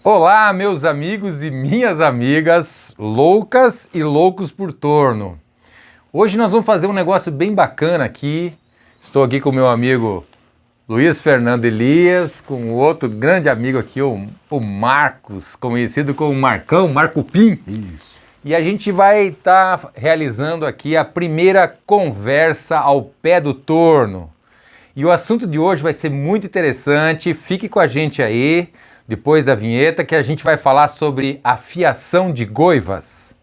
Olá, meus amigos e minhas amigas, loucas e loucos por torno. Hoje nós vamos fazer um negócio bem bacana aqui. Estou aqui com o meu amigo Luiz Fernando Elias, com outro grande amigo aqui, o Marcos, conhecido como Marcão, Marco Pim. Isso. E a gente vai estar realizando aqui a primeira conversa ao pé do torno. E o assunto de hoje vai ser muito interessante, fique com a gente aí, depois da vinheta, que a gente vai falar sobre a fiação de goivas.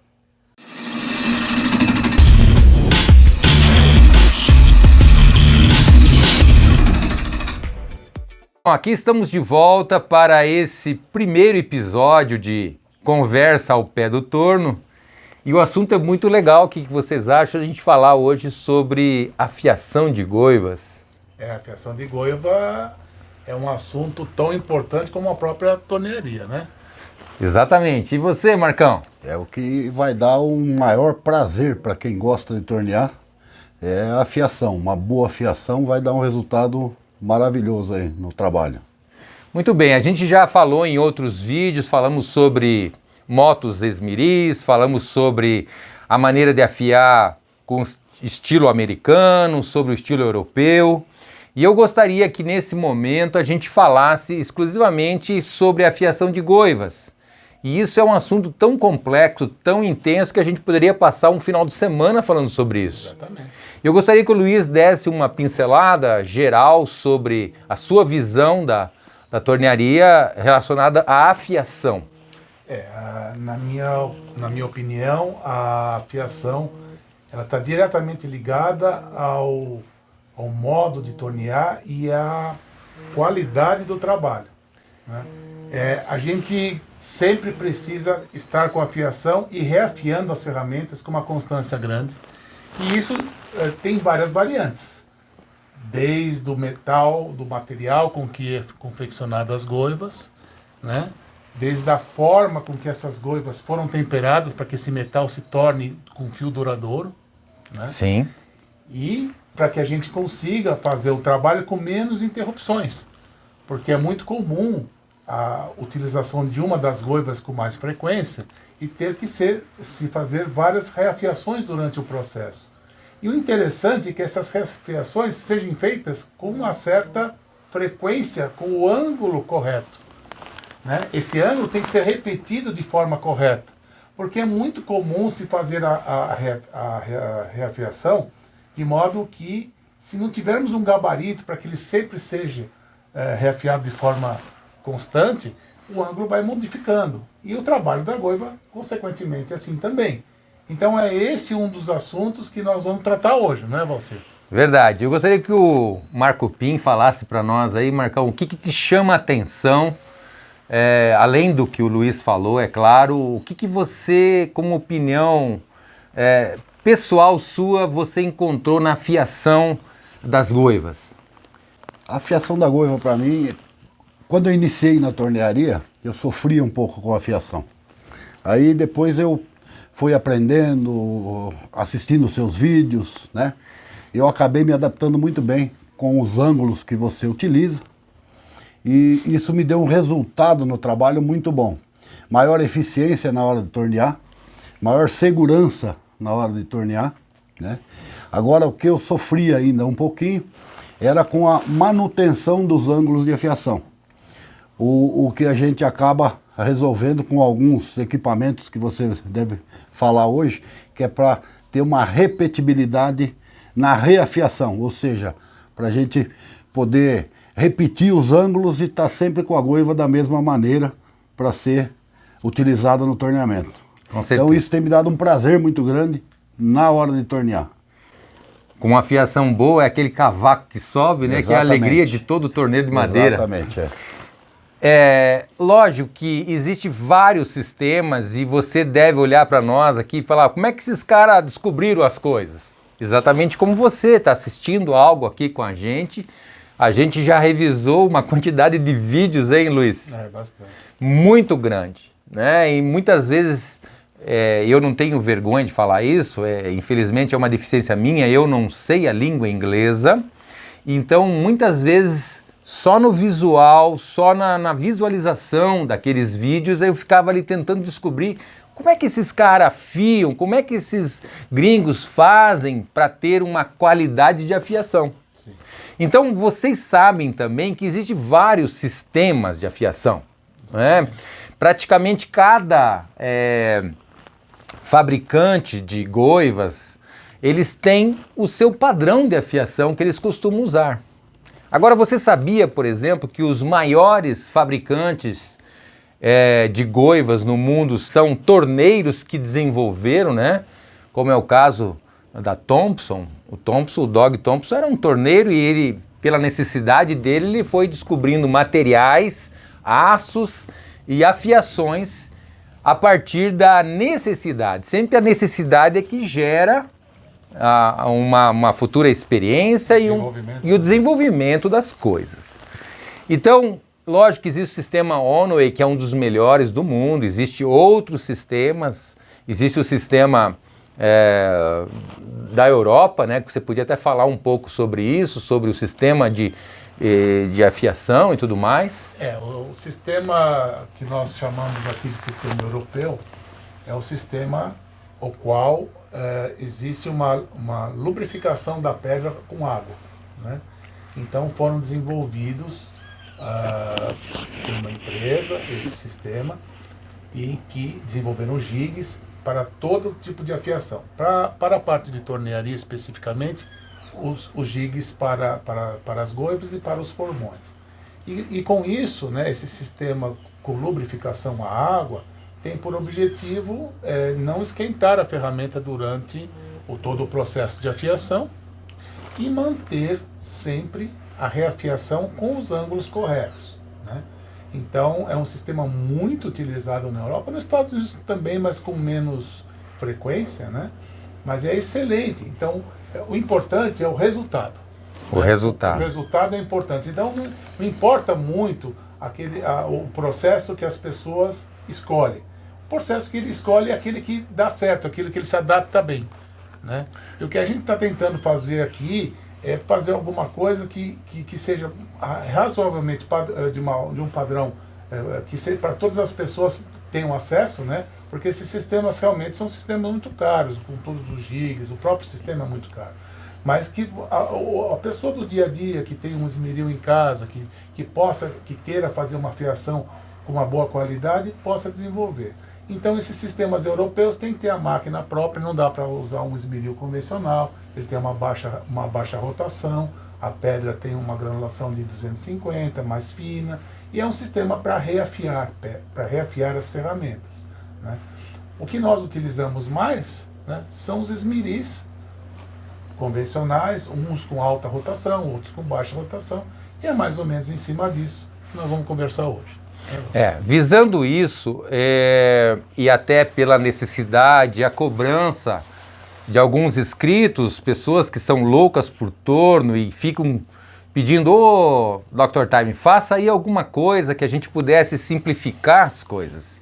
Bom, aqui estamos de volta para esse primeiro episódio de Conversa ao Pé do Torno. E o assunto é muito legal. O que vocês acham de a gente falar hoje sobre a fiação de goivas? A fiação de goiva é um assunto tão importante como a própria tornearia, né? Exatamente. E você, Marcão? É o que vai dar um maior prazer para quem gosta de tornear, é a fiação. Uma boa fiação vai dar um resultado maravilhoso aí no trabalho. Muito bem, a gente já falou em outros vídeos, falamos sobre motos esmeris, falamos sobre a maneira de afiar com estilo americano, sobre o estilo europeu. E eu gostaria que nesse momento a gente falasse exclusivamente sobre a fiação de goivas. E isso é um assunto tão complexo, tão intenso, que a gente poderia passar um final de semana falando sobre isso. Exatamente. Eu gostaria que o Luiz desse uma pincelada geral sobre a sua visão da tornearia relacionada à fiação. Na minha opinião, a fiação ela está diretamente ligada ao modo de tornear e à qualidade do trabalho, né? A gente sempre precisa estar com a fiação e reafiando as ferramentas com uma constância grande. E isso tem várias variantes, desde o metal, do material com que é confeccionado as goivas, né? Desde a forma com que essas goivas foram temperadas para que esse metal se torne com fio duradouro, né? Sim. E para que a gente consiga fazer o trabalho com menos interrupções, porque é muito comum a utilização de uma das goivas com mais frequência e ter que se fazer várias reafiações durante o processo. E o interessante é que essas reafiações sejam feitas com uma certa frequência, com o ângulo correto, né? Esse ângulo tem que ser repetido de forma correta, porque é muito comum se fazer a reafiação de modo que, se não tivermos um gabarito para que ele sempre seja reafiado de forma constante, o ângulo vai modificando. E o trabalho da goiva, consequentemente, assim também. Então é esse um dos assuntos que nós vamos tratar hoje, não é, Valcir? Verdade. Eu gostaria que o Marco Pim falasse para nós aí, Marcão, o que te chama a atenção, além do que o Luiz falou, é claro, o que você, como opinião pessoal sua, você encontrou na fiação das goivas? A fiação da goiva, para mim, quando eu iniciei na tornearia, eu sofria um pouco com a fiação. Aí depois eu fui aprendendo, assistindo os seus vídeos, né? Eu acabei me adaptando muito bem com os ângulos que você utiliza. E isso me deu um resultado no trabalho muito bom. Maior eficiência na hora de tornear, maior segurança na hora de tornear, né? Agora, o que eu sofria ainda um pouquinho era com a manutenção dos ângulos de afiação. O que a gente acaba resolvendo com alguns equipamentos que você deve falar hoje, que é para ter uma repetibilidade na reafiação, ou seja, para a gente poder repetir os ângulos e estar sempre com a goiva da mesma maneira para ser utilizada no torneamento. Então isso tem me dado um prazer muito grande na hora de tornear. Com uma fiação boa, é aquele cavaco que sobe, né? Exatamente. Que é a alegria de todo torneiro de madeira. Exatamente, Lógico que existe vários sistemas e você deve olhar para nós aqui e falar, como é que esses caras descobriram as coisas? Exatamente como você está assistindo algo aqui com a gente já revisou uma quantidade de vídeos, hein, Luiz? Bastante. Muito grande, né? E muitas vezes eu não tenho vergonha de falar isso, infelizmente é uma deficiência minha, eu não sei a língua inglesa, então muitas vezes só no visual, só na visualização daqueles vídeos, eu ficava ali tentando descobrir como é que esses caras afiam, como é que esses gringos fazem para ter uma qualidade de afiação. Sim. Então vocês sabem também que existem vários sistemas de afiação, né? Praticamente cada fabricante de goivas, eles têm o seu padrão de afiação que eles costumam usar. Agora, você sabia, por exemplo, que os maiores fabricantes de goivas no mundo são torneiros que desenvolveram, né? Como é o caso da Thompson. O Dog Thompson era um torneiro e ele, pela necessidade dele, ele foi descobrindo materiais, aços e afiações a partir da necessidade. Sempre a necessidade é que gera uma futura experiência e o desenvolvimento das coisas. Então, lógico que existe o sistema Onway, que é um dos melhores do mundo, existem outros sistemas, existe o sistema da Europa, né, que você podia até falar um pouco sobre isso, sobre o sistema de afiação e tudo mais. O sistema que nós chamamos aqui de sistema europeu é o sistema o qual existe uma lubrificação da pedra com água, né? Então foram desenvolvidos por uma empresa esse sistema e que desenvolveram jigs para todo tipo de afiação. Para a parte de tornearia especificamente, os jigs para as goivas e para os formões. E com isso, né, esse sistema com lubrificação à água tem por objetivo não esquentar a ferramenta durante todo o processo de afiação e manter sempre a reafiação com os ângulos corretos, né? Então é um sistema muito utilizado na Europa, nos Estados Unidos também, mas com menos frequência, né? Mas é excelente. Então o importante é o resultado. O resultado. O resultado é importante. Então não importa muito o processo que as pessoas escolhem. O processo que ele escolhe é aquele que dá certo, aquele que ele se adapta bem, né? E o que a gente está tentando fazer aqui é fazer alguma coisa que seja razoavelmente de um padrão que para todas as pessoas tenham acesso, né? Porque esses sistemas realmente são sistemas muito caros, com todos os gigs, o próprio sistema é muito caro. Mas que a pessoa do dia a dia que tem um esmeril em casa, que queira fazer uma afiação com uma boa qualidade, possa desenvolver. Então esses sistemas europeus têm que ter a máquina própria, não dá para usar um esmeril convencional, ele tem uma baixa rotação, a pedra tem uma granulação de 250, mais fina, e é um sistema para reafiar as ferramentas, né? O que nós utilizamos mais, né, são os esmeris convencionais, uns com alta rotação, outros com baixa rotação, e é mais ou menos em cima disso que nós vamos conversar hoje. Visando isso, e até pela necessidade, a cobrança de alguns inscritos, pessoas que são loucas por torno e ficam pedindo, Dr. Time, faça aí alguma coisa que a gente pudesse simplificar as coisas.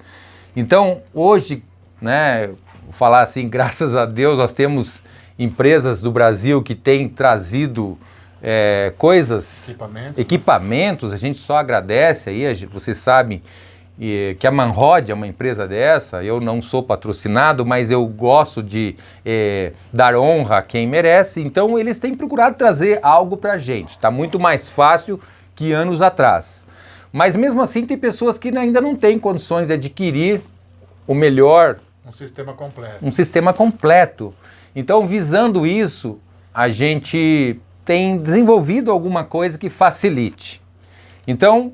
Então, hoje, né, vou falar assim, graças a Deus, nós temos empresas do Brasil que têm trazido equipamentos, a gente só agradece aí, vocês sabem que a Manrod é uma empresa dessa, eu não sou patrocinado, mas eu gosto de dar honra a quem merece, então eles têm procurado trazer algo pra gente, tá muito mais fácil que anos atrás. Mas mesmo assim tem pessoas que ainda não têm condições de adquirir o melhor... Um sistema completo. Um sistema completo. Então, visando isso, a gente tem desenvolvido alguma coisa que facilite. Então,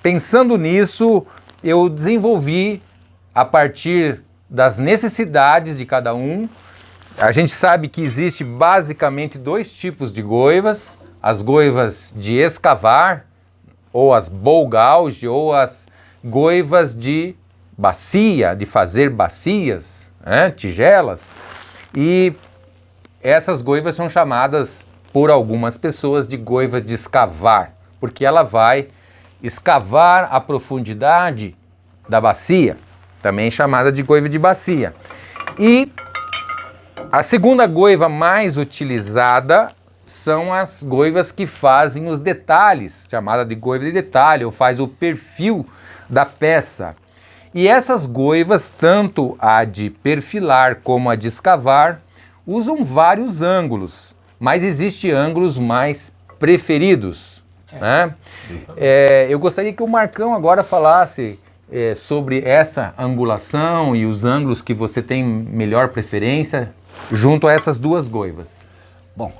pensando nisso, eu desenvolvi a partir das necessidades de cada um. A gente sabe que existe basicamente dois tipos de goivas, as goivas de escavar, ou as bowl gouge, ou as goivas de bacia, de fazer bacias, né, tigelas, e essas goivas são chamadas por algumas pessoas de goiva de escavar, porque ela vai escavar a profundidade da bacia, também chamada de goiva de bacia. E a segunda goiva mais utilizada são as goivas que fazem os detalhes, chamada de goiva de detalhe, ou faz o perfil da peça. E essas goivas, tanto a de perfilar como a de escavar, usam vários ângulos, mas existem ângulos mais preferidos, né? Eu gostaria que o Marcão agora falasse sobre essa angulação e os ângulos que você tem melhor preferência junto a essas duas goivas. Bom,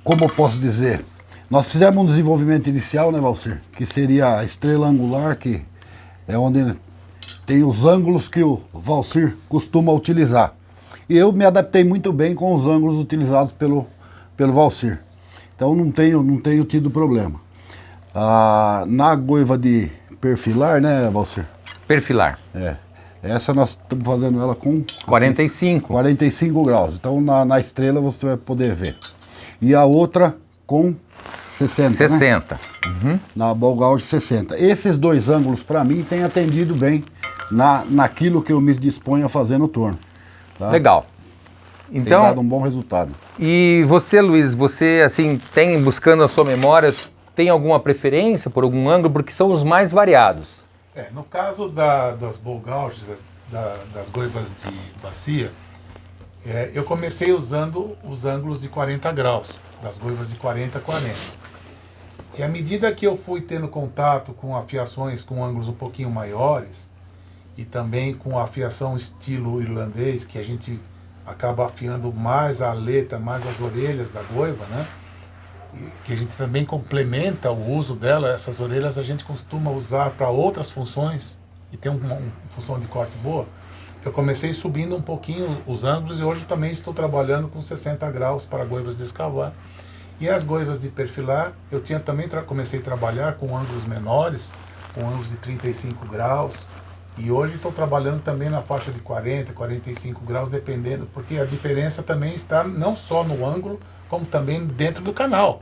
como eu posso dizer, nós fizemos um desenvolvimento inicial, né, Valcir? Que seria a estrela angular, que é onde tem os ângulos que o Valcir costuma utilizar. E eu me adaptei muito bem com os ângulos utilizados pelo Valcir. Então não tenho tido problema. Na goiva de perfilar, né, Valcir? Perfilar. Essa nós estamos fazendo ela com 45 graus. Então na estrela você vai poder ver. E a outra com 60. Né? Uhum. Na ball gouge 60. Esses dois ângulos para mim têm atendido bem naquilo que eu me disponho a fazer no torno. Tá? Legal. Então, tem dado um bom resultado. E você, Luiz, você assim tem, buscando a sua memória, tem alguma preferência por algum ângulo? Porque são os mais variados. No caso das ball gouges, das goivas de bacia, eu comecei usando os ângulos de 40 graus, das goivas de 40 a 40. E à medida que eu fui tendo contato com afiações com ângulos um pouquinho maiores, e também com a afiação estilo irlandês, que a gente acaba afiando mais a aleta, mais as orelhas da goiva, né? Que a gente também complementa o uso dela. Essas orelhas a gente costuma usar para outras funções e tem uma função de corte boa. Eu comecei subindo um pouquinho os ângulos e hoje também estou trabalhando com 60 graus para goivas de escavar. E as goivas de perfilar, eu também comecei a trabalhar com ângulos menores, com ângulos de 35 graus. E hoje estou trabalhando também na faixa de 40, 45 graus, dependendo, porque a diferença também está não só no ângulo, como também dentro do canal.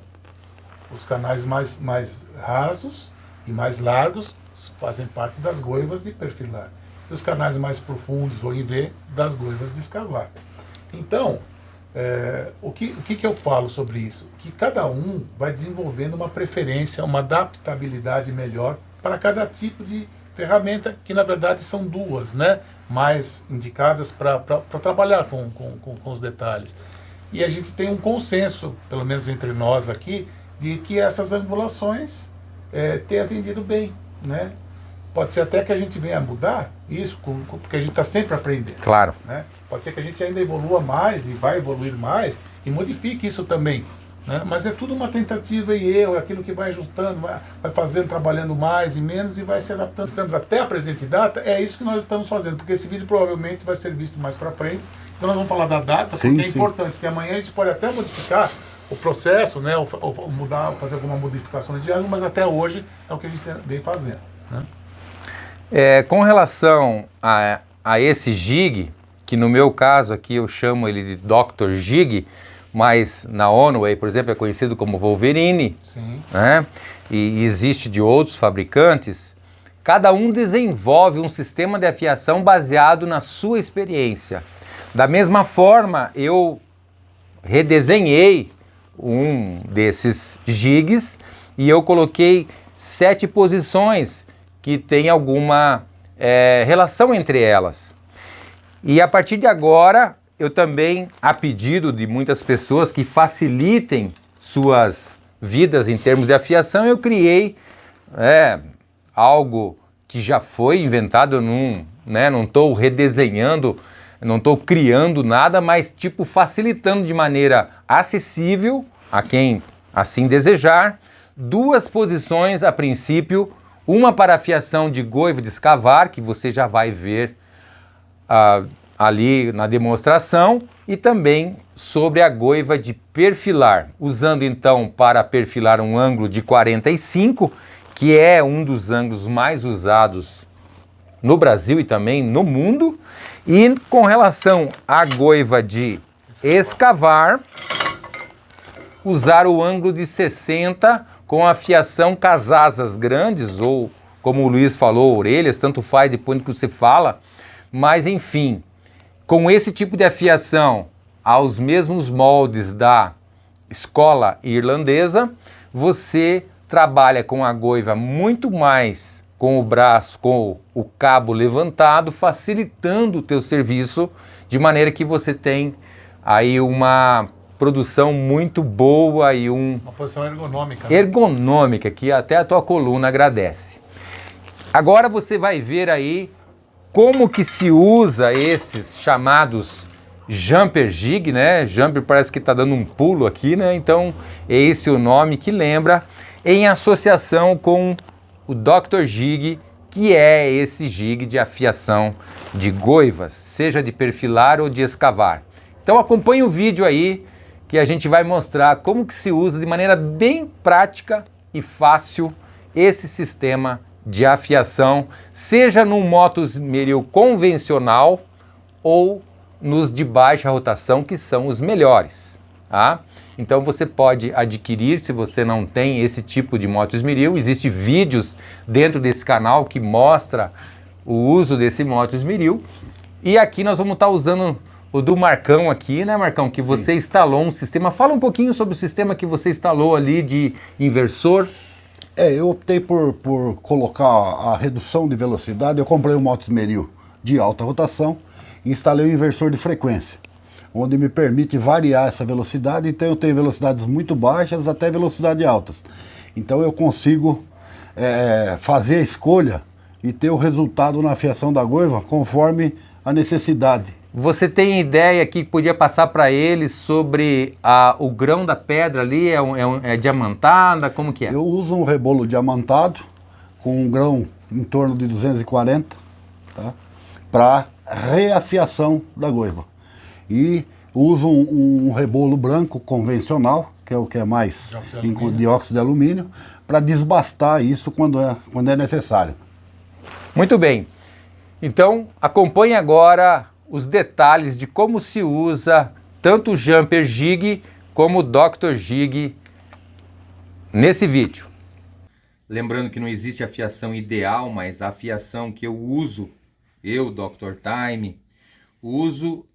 Os canais mais rasos e mais largos fazem parte das goivas de perfilar. E os canais mais profundos, ou em V, das goivas de escavar. Então, o que eu falo sobre isso? Que cada um vai desenvolvendo uma preferência, uma adaptabilidade melhor para cada tipo de ferramenta, que na verdade são duas, né? Mais indicadas para trabalhar com os detalhes. E a gente tem um consenso, pelo menos entre nós aqui, de que essas angulações têm atendido bem, né? Pode ser até que a gente venha a mudar isso, porque a gente está sempre aprendendo. Claro. Né? Pode ser que a gente ainda evolua mais e vai evoluir mais e modifique isso também. Né? Mas é tudo uma tentativa e erro, é aquilo que vai ajustando, vai fazendo, trabalhando mais e menos e vai se adaptando. Estamos até a presente data, é isso que nós estamos fazendo, porque esse vídeo provavelmente vai ser visto mais para frente. Então nós vamos falar da data, porque é importante, porque amanhã a gente pode até modificar o processo, né, ou mudar, fazer alguma modificação de ângulo, mas até hoje é o que a gente vem fazendo. Né? Com relação a esse jig, que no meu caso aqui eu chamo ele de Dr. Jig, mas na Onway, por exemplo, é conhecido como Wolverine, Sim. Né? E existe de outros fabricantes, cada um desenvolve um sistema de afiação baseado na sua experiência. Da mesma forma, eu redesenhei um desses jigs e eu coloquei 7 posições que tem alguma relação entre elas. E a partir de agora, eu também, a pedido de muitas pessoas que facilitem suas vidas em termos de afiação, eu criei algo que já foi inventado, eu não estou redesenhando, não estou criando nada, mas tipo facilitando de maneira acessível a quem assim desejar, 2 posições a princípio, uma para afiação de goiva de escavar, que você já vai ver ali na demonstração, e também sobre a goiva de perfilar, usando então para perfilar um ângulo de 45, que é um dos ângulos mais usados no Brasil e também no mundo, e com relação à goiva de escavar, usar o ângulo de 60 com afiação com as asas grandes, ou como o Luiz falou, orelhas, tanto faz depois que você fala, mas enfim, com esse tipo de afiação, aos mesmos moldes da escola irlandesa, você trabalha com a goiva muito mais com o braço, com o cabo levantado, facilitando o teu serviço, de maneira que você tem aí uma produção muito boa e uma posição ergonômica. Né? Ergonômica, que até a tua coluna agradece. Agora você vai ver aí como que se usa esses chamados jumper jig, né? Jumper parece que está dando um pulo aqui, né? Então, é esse o nome que lembra, em associação com o Dr. Jig, que é esse jig de afiação de goivas, seja de perfilar ou de escavar. Então acompanhe o vídeo aí, que a gente vai mostrar como que se usa de maneira bem prática e fácil esse sistema de afiação, seja num motoesmeril convencional ou nos de baixa rotação, que são os melhores, tá? Então você pode adquirir, se você não tem esse tipo de motoesmeril. Existem vídeos dentro desse canal que mostra o uso desse motoesmeril. E aqui nós vamos estar usando o do Marcão aqui, né, Marcão? Que você instalou um sistema. Fala um pouquinho sobre o sistema que você instalou ali de inversor. Eu optei por colocar a redução de velocidade. Eu comprei um motoesmeril de alta rotação e instalei um inversor de frequência, onde me permite variar essa velocidade. Então eu tenho velocidades muito baixas até velocidades altas. Então eu consigo fazer a escolha e ter o resultado na afiação da goiva conforme a necessidade. Você tem ideia que podia passar para eles sobre o grão da pedra ali? É diamantada? Como que é? Eu uso um rebolo diamantado com um grão em torno de 240, tá? Para reafiação da goiva. E uso um rebolo branco convencional, que é o que é mais dióxido de alumínio, para desbastar isso quando é necessário. Muito bem. Então, acompanhe agora os detalhes de como se usa tanto o Jumper Jig como o Dr. Jig nesse vídeo. Lembrando que não existe afiação ideal, mas a afiação que eu uso, Dr. Time,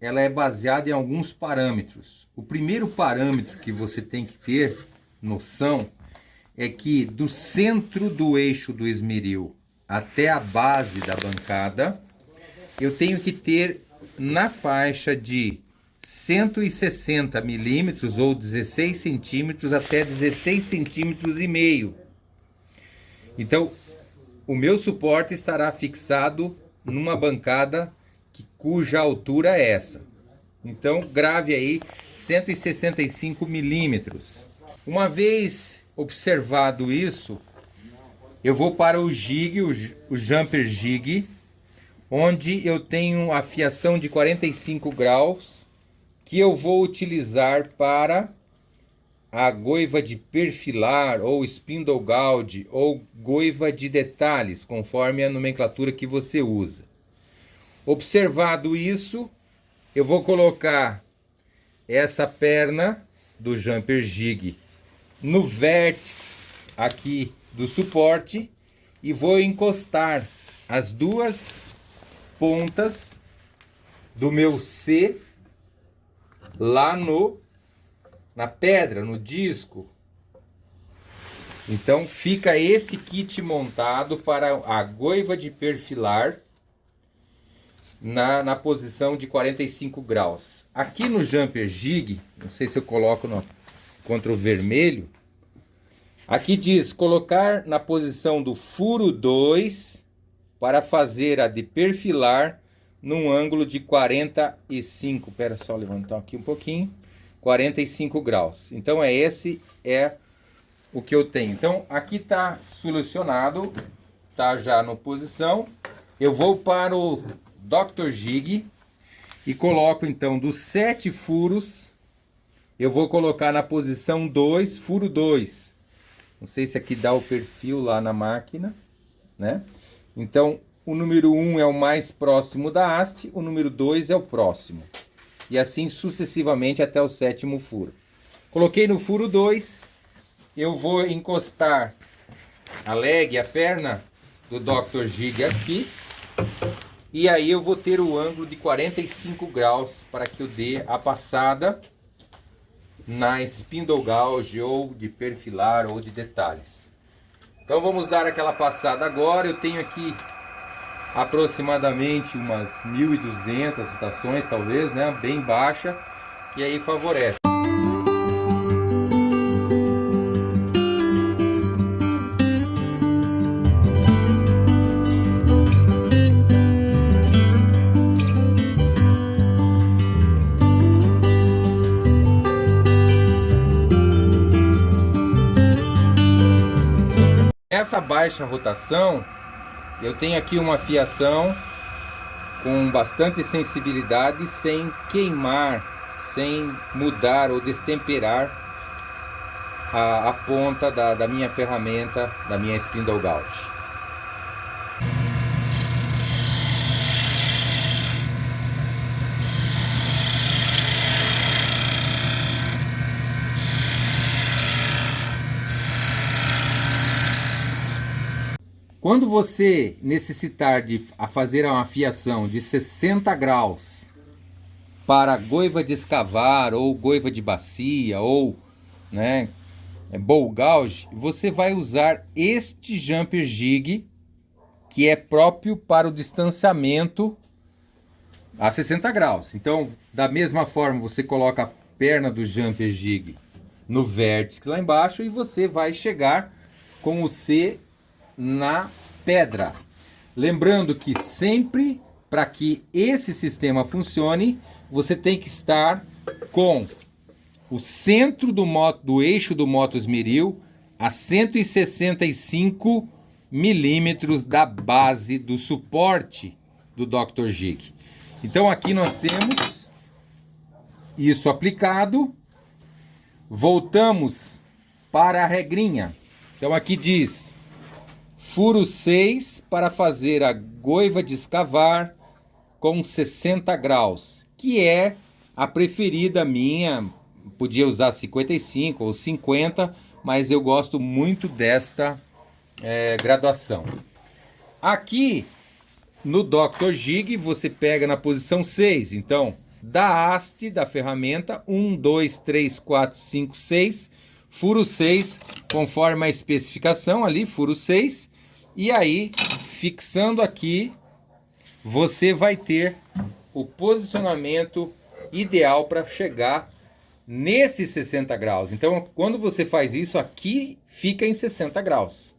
ela é baseada em alguns parâmetros. O primeiro parâmetro que você tem que ter noção é que do centro do eixo do esmeril até a base da bancada, eu tenho que ter na faixa de 160 milímetros ou 16 centímetros até 16 centímetros e meio. Então, o meu suporte estará fixado numa bancada cuja altura é essa. Então, grave aí 165 milímetros. Uma vez observado isso, eu vou para o jig, o Jumper Jig, onde eu tenho a fiação de 45 graus, que eu vou utilizar para a goiva de perfilar, ou spindle gouge, ou goiva de detalhes, conforme a nomenclatura que você usa. Observado isso, eu vou colocar essa perna do Jumper Jig no vértice aqui do suporte e vou encostar as duas pontas do meu C lá na pedra, no disco. Então fica esse kit montado para a goiva de perfilar na posição de 45 graus. Aqui no Jumper Jig, não sei se eu coloco contra o vermelho, aqui diz colocar na posição do furo 2 para fazer a de perfilar num ângulo de 45, espera só levantar aqui um pouquinho, 45 graus. Então esse é o que eu tenho. Então aqui está solucionado, está já na posição. Eu vou para o Dr. Jig e coloco então dos 7 furos, eu vou colocar na posição 2, furo 2. Não sei se aqui dá o perfil lá na máquina, né? Então o número 1 é o mais próximo da haste, o número 2 é o próximo. E assim sucessivamente até o 7º furo. Coloquei no furo 2, eu vou encostar a leg, a perna do Dr. Jig aqui. E aí eu vou ter o ângulo de 45 graus para que eu dê a passada na spindle gauge ou de perfilar ou de detalhes. Então vamos dar aquela passada agora. Eu tenho aqui aproximadamente umas 1.200 rotações, talvez, né? Bem baixa, e aí favorece. Essa baixa rotação, eu tenho aqui uma fiação com bastante sensibilidade, sem queimar, sem mudar ou destemperar a ponta da minha ferramenta, da minha spindle gauge. Quando você necessitar de fazer uma fiação de 60 graus para goiva de escavar ou goiva de bacia ou, né, bowl gauge, você vai usar este jumper jig, que é próprio para o distanciamento a 60 graus. Então, da mesma forma, você coloca a perna do jumper jig no vértice lá embaixo e você vai chegar com o C na pedra. Lembrando que sempre, para que esse sistema funcione, você tem que estar com o centro do eixo do moto esmeril a 165 milímetros da base do suporte do Dr. Jig. Então aqui nós temos isso aplicado. Voltamos para a regrinha. Então aqui diz: furo 6 para fazer a goiva de escavar com 60 graus, que é a preferida minha. Podia usar 55 ou 50, mas eu gosto muito desta graduação. Aqui no Dr. Jig você pega na posição 6, então da haste da ferramenta 1, 2, 3, 4, 5, 6, furo 6 conforme a especificação ali, furo 6. E aí, fixando aqui, você vai ter o posicionamento ideal para chegar nesses 60 graus. Então, quando você faz isso, aqui fica em 60 graus.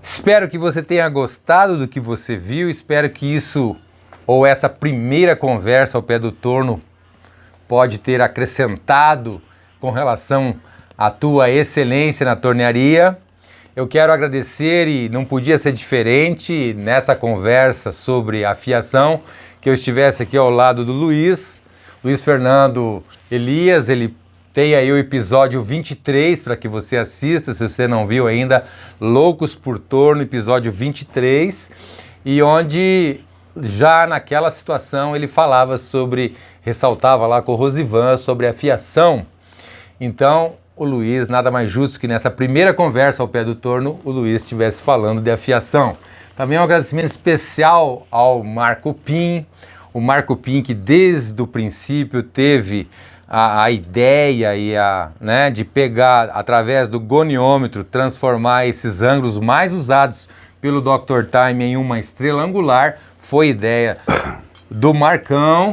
Espero que você tenha gostado do que você viu, espero que isso, ou essa primeira conversa ao pé do torno, pode ter acrescentado com relação à tua excelência na tornearia. Eu quero agradecer, e não podia ser diferente nessa conversa sobre afiação, que eu estivesse aqui ao lado do Luiz Fernando Elias. Ele tem aí o episódio 23 para que você assista, se você não viu ainda, Loucos por Torno, episódio 23, e onde já naquela situação ele falava sobre, ressaltava lá com o Rosivan sobre afiação. Então, o Luiz, nada mais justo que nessa primeira conversa ao pé do torno, o Luiz estivesse falando de afiação. Também um agradecimento especial ao Marco Pim, o Marco Pim que desde o princípio teve a ideia e né, de pegar, através do goniômetro, transformar esses ângulos mais usados pelo Dr. Time em uma estrela angular, foi ideia do Marcão.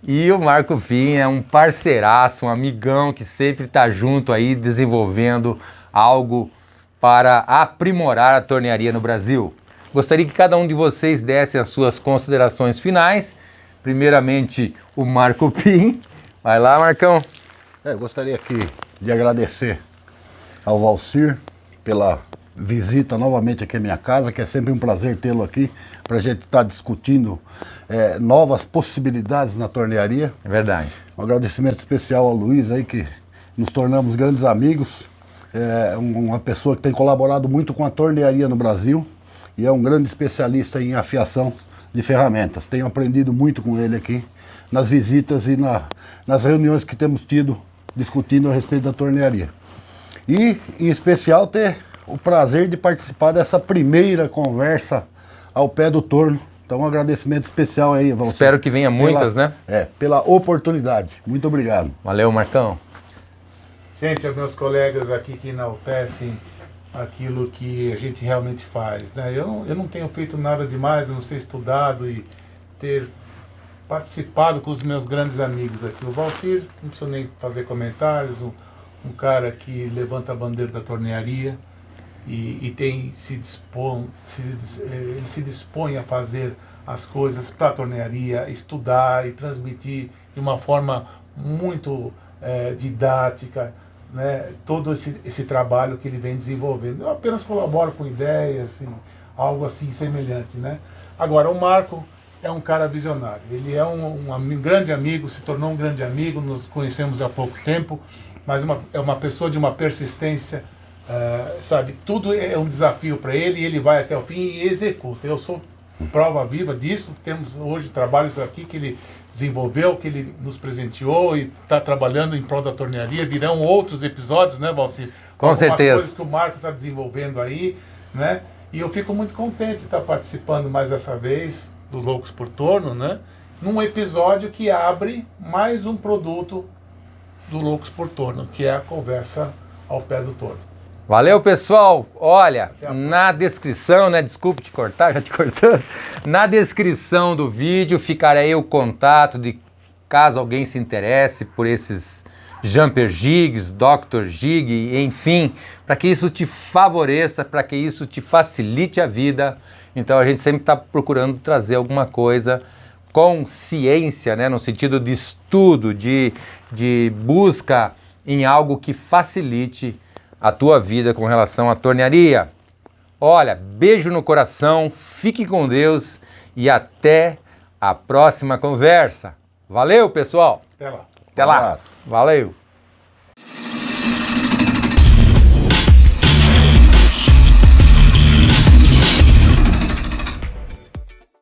E o Marco Pim é um parceiraço, um amigão que sempre está junto aí desenvolvendo algo para aprimorar a tornearia no Brasil. Gostaria que cada um de vocês desse as suas considerações finais. Primeiramente, o Marco Pim. Vai lá, Marcão. Eu gostaria aqui de agradecer ao Valcir pela visita novamente aqui à minha casa, que é sempre um prazer tê-lo aqui, para a gente estar discutindo novas possibilidades na tornearia. É verdade. Um agradecimento especial ao Luiz aí, que nos tornamos grandes amigos, uma pessoa que tem colaborado muito com a tornearia no Brasil e é um grande especialista em afiação de ferramentas. Tenho aprendido muito com ele aqui nas visitas e nas reuniões que temos tido discutindo a respeito da tornearia. E, em especial, ter o prazer de participar dessa primeira conversa ao pé do torno. Então, um agradecimento especial aí, Valcir. Espero que venha muitas, né? Pela oportunidade. Muito obrigado. Valeu, Marcão. Gente, aos meus colegas aqui que enaltecem aquilo que a gente realmente faz, né? Eu não tenho feito nada demais, a não ser estudado e ter participado com os meus grandes amigos aqui. O Valcir, não preciso nem fazer comentários, um cara que levanta a bandeira da tornearia e ele se dispõe a fazer as coisas para a tornearia, estudar e transmitir de uma forma muito didática, né, todo esse trabalho que ele vem desenvolvendo. Eu apenas colaboro com ideias, assim, algo assim semelhante, né? Agora, o Marco é um cara visionário. Ele é um grande amigo, se tornou um grande amigo, nos conhecemos há pouco tempo, mas é uma pessoa de uma persistência, sabe? Tudo é um desafio para ele e ele vai até o fim e executa. Eu sou prova viva disso. Temos hoje trabalhos aqui que ele desenvolveu, que ele nos presenteou e está trabalhando em prol da tornearia. Virão outros episódios, né, Valcir? Com certeza. Coisas que o Marco está desenvolvendo aí, né? E eu fico muito contente de estar participando mais dessa vez do Loucos por Torno, né? Num episódio que abre mais um produto do Loucos por Torno, que é a conversa ao pé do torno. Valeu, pessoal. Olha, na descrição, né? Desculpe te cortar, já te cortando. Na descrição do vídeo ficará aí o contato de caso alguém se interesse por esses Jumper Jigs, Dr. Jig, enfim, para que isso te favoreça, para que isso te facilite a vida. Então a gente sempre está procurando trazer alguma coisa com ciência, né? No sentido de estudo, de busca em algo que facilite a tua vida com relação à tornearia. Olha, beijo no coração, fique com Deus e até a próxima conversa. Valeu, pessoal! Até lá! Até lá! Valeu!